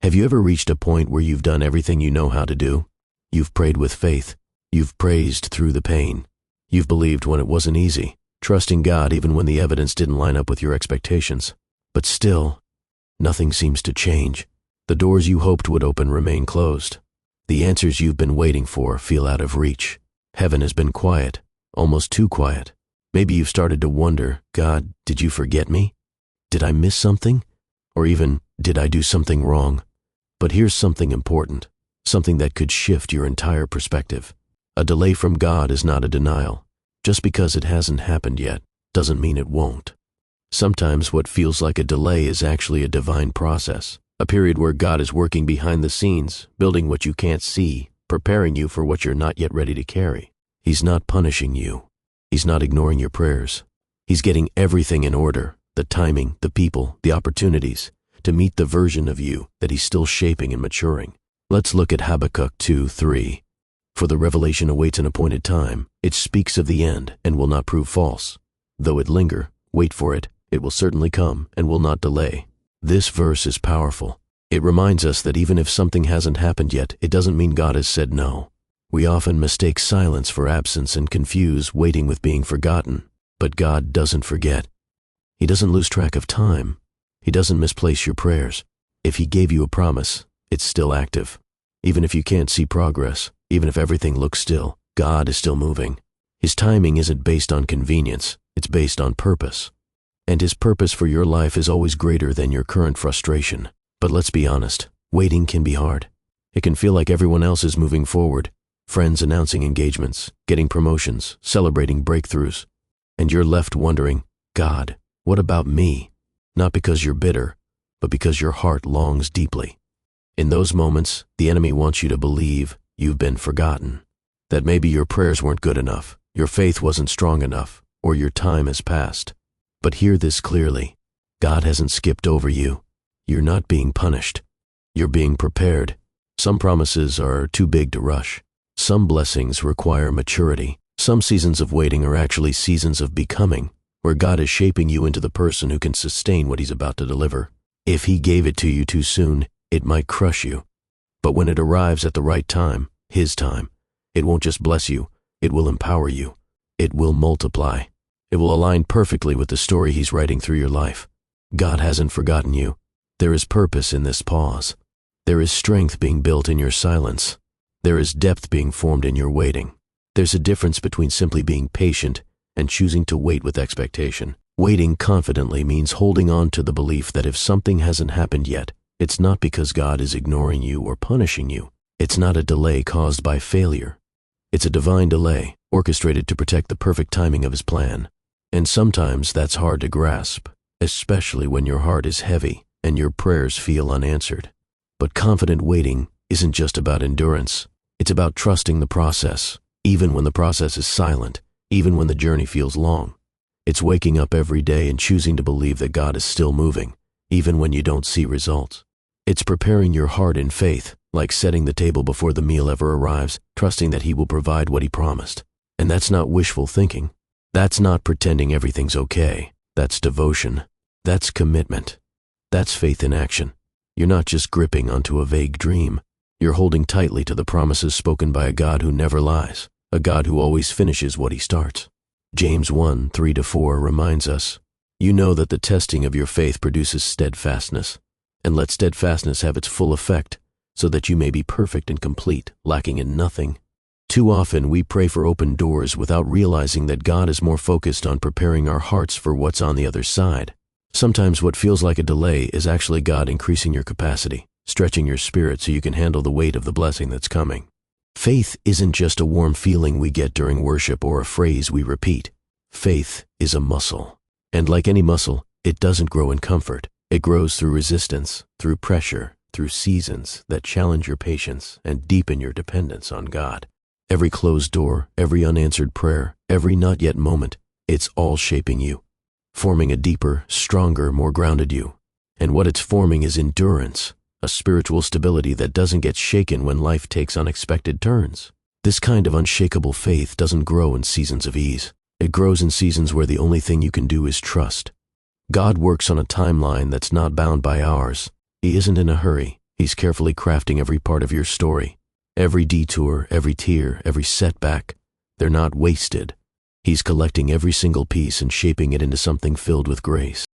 Have you ever reached a point where you've done everything you know how to do? You've prayed with faith. You've praised through the pain. You've believed when it wasn't easy, trusting God even when the evidence didn't line up with your expectations. But still, nothing seems to change. The doors you hoped would open remain closed. The answers you've been waiting for feel out of reach. Heaven has been quiet, almost too quiet. Maybe you've started to wonder, God, did you forget me? Did I miss something? Or even, did I do something wrong? But here's something important, something that could shift your entire perspective. A delay from God is not a denial. Just because it hasn't happened yet doesn't mean it won't. Sometimes what feels like a delay is actually a divine process, a period where God is working behind the scenes, building what you can't see, preparing you for what you're not yet ready to carry. He's not punishing you. He's not ignoring your prayers. He's getting everything in order, the timing, the people, the opportunities, to meet the version of you that he's still shaping and maturing. Let's look at Habakkuk 2:3. For the revelation awaits an appointed time. It speaks of the end and will not prove false. Though it linger, wait for it. It will certainly come and will not delay. This verse is powerful. It reminds us that even if something hasn't happened yet, it doesn't mean God has said no. We often mistake silence for absence and confuse waiting with being forgotten. But God doesn't forget. He doesn't lose track of time. He doesn't misplace your prayers. If he gave you a promise, it's still active. Even if you can't see progress, even if everything looks still, God is still moving. His timing isn't based on convenience, it's based on purpose. And his purpose for your life is always greater than your current frustration. But let's be honest, waiting can be hard. It can feel like everyone else is moving forward, friends announcing engagements, getting promotions, celebrating breakthroughs. And you're left wondering, God, what about me? Not because you're bitter, but because your heart longs deeply. In those moments, the enemy wants you to believe you've been forgotten, that maybe your prayers weren't good enough, your faith wasn't strong enough, or your time has passed. But hear this clearly. God hasn't skipped over you. You're not being punished. You're being prepared. Some promises are too big to rush. Some blessings require maturity. Some seasons of waiting are actually seasons of becoming, where God is shaping you into the person who can sustain what he's about to deliver. If he gave it to you too soon, it might crush you. But when it arrives at the right time, his time, it won't just bless you, it will empower you. It will multiply. It will align perfectly with the story he's writing through your life. God hasn't forgotten you. There is purpose in this pause. There is strength being built in your silence. There is depth being formed in your waiting. There's a difference between simply being patient and choosing to wait with expectation. Waiting confidently means holding on to the belief that if something hasn't happened yet, it's not because God is ignoring you or punishing you. It's not a delay caused by failure. It's a divine delay, orchestrated to protect the perfect timing of his plan. And sometimes that's hard to grasp, especially when your heart is heavy and your prayers feel unanswered. But confident waiting isn't just about endurance. It's about trusting the process, even when the process is silent, even when the journey feels long. It's waking up every day and choosing to believe that God is still moving, even when you don't see results. It's preparing your heart in faith, like setting the table before the meal ever arrives, trusting that he will provide what he promised. And that's not wishful thinking. That's not pretending everything's okay. That's devotion. That's commitment. That's faith in action. You're not just gripping onto a vague dream. You're holding tightly to the promises spoken by a God who never lies, a God who always finishes what he starts. James 1:3-4 reminds us, "You know that the testing of your faith produces steadfastness, and let steadfastness have its full effect, so that you may be perfect and complete, lacking in nothing." Too often we pray for open doors without realizing that God is more focused on preparing our hearts for what's on the other side. Sometimes what feels like a delay is actually God increasing your capacity, stretching your spirit so you can handle the weight of the blessing that's coming. Faith isn't just a warm feeling we get during worship or a phrase we repeat. Faith is a muscle. And like any muscle, it doesn't grow in comfort. It grows through resistance, through pressure, through seasons that challenge your patience and deepen your dependence on God. Every closed door, every unanswered prayer, every not yet moment, it's all shaping you, forming a deeper, stronger, more grounded you. And what it's forming is endurance, a spiritual stability that doesn't get shaken when life takes unexpected turns. This kind of unshakable faith doesn't grow in seasons of ease. It grows in seasons where the only thing you can do is trust. God works on a timeline that's not bound by ours. He isn't in a hurry. He's carefully crafting every part of your story. Every detour, every tear, every setback. They're not wasted. He's collecting every single piece and shaping it into something filled with grace.